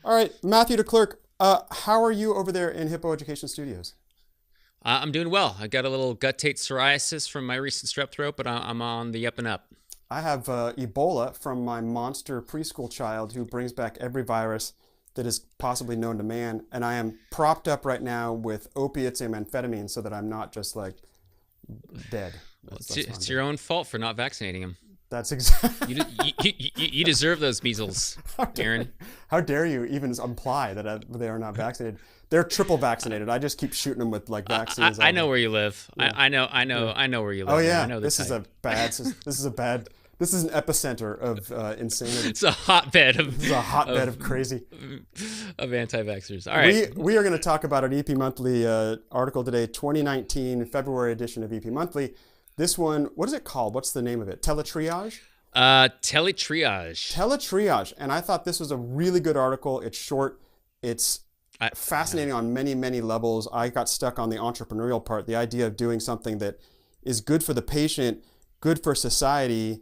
All right, Matthew to Clerk. How are you over there in Hippo Education Studios? I'm doing well. I got a little guttate psoriasis from my recent strep throat, but I'm on the up and up. I have Ebola from my monster preschool child who brings back every virus that is possibly known to man, and I am propped up right now with opiates and amphetamines so that I'm not just like dead. Well, That's what I'm it's doing. your own fault for not vaccinating him. That's exactly. You deserve those measles, how dare, Aaron. how dare you even imply that they are not vaccinated? They're triple vaccinated. I just keep shooting them with like vaccines I all know the. where you live. Yeah, yeah. I know where you Oh live, man. I yeah, know the this is type. a bad. This is a bad. This is an epicenter of insanity. It's a hotbed This is a hotbed of of crazy. of anti-vaxxers. All right. We are going to talk about an EP Monthly article today, 2019 February edition of EP Monthly. This one, what is it called? What's the name of it? Teletriage? Teletriage. Teletriage. And I thought this was a really good article. It's short. It's Yeah. fascinating on many, many levels. I got stuck on the entrepreneurial part, the idea of doing something that is good for the patient, good for society,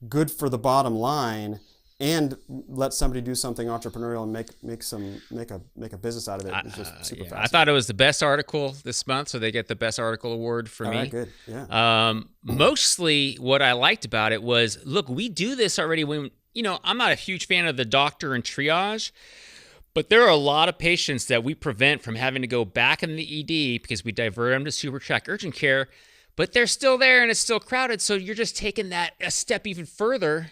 good for the bottom line, and let somebody do something entrepreneurial and make a business out of it. It's just super Yeah, I thought fascinating. it was the best article this month, so they get the best article award for All right, me. good. Yeah. Mostly what I liked about it was, look, we do this already when, I'm not a huge fan of the doctor and triage, but there are a lot of patients that we prevent from having to go back in the ED because we divert them to super track urgent care, but they're still there and it's still crowded. So you're just taking that a step even further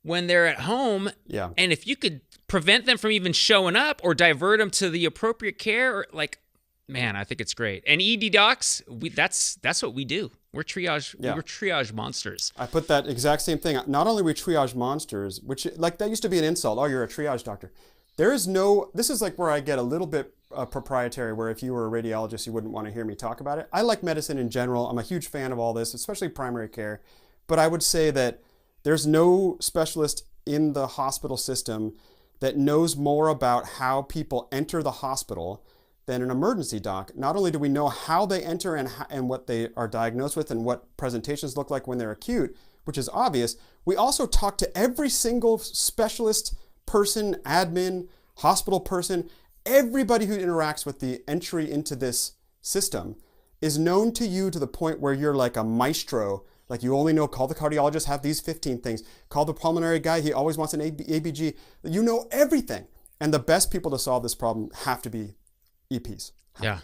when they're at home. Yeah. And if you could prevent them from even showing up or divert them to the appropriate care, or like, man, I think it's great. And ED docs, that's what we do. We're triage. Yeah. We're triage monsters. I put that exact same thing. Not only we triage monsters, which like that used to be an insult. Oh, you're a triage doctor. There is no, this is like where I get a little bit proprietary, where if you were a radiologist, you wouldn't want to hear me talk about it. I like medicine in general. I'm a huge fan of all this, especially primary care. But I would say that there's no specialist in the hospital system that knows more about how people enter the hospital than an emergency doc. Not only do we know how they enter and what they are diagnosed with and what presentations look like when they're acute, which is obvious, we also talk to every single specialist person, admin, hospital person, everybody who interacts with the entry into this system is known to you to the point where you're like a maestro. Like you only know, call the cardiologist, have these 15 things. Call the pulmonary guy, he always wants an ABG. You know everything. And the best people to solve this problem have to be EPs. Have to Yeah. be.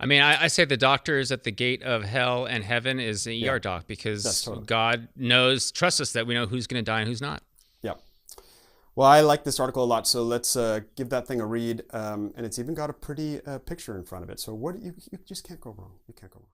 I mean, I say the doctor is at the gate of hell and heaven is an Yeah, ER doc that's because totally. God knows, trusts us that we know who's going to die and who's not. Yeah. Well, I like this article a lot, so let's give that thing a read. And it's even got a pretty picture in front of it. So you just can't go wrong. You can't go wrong.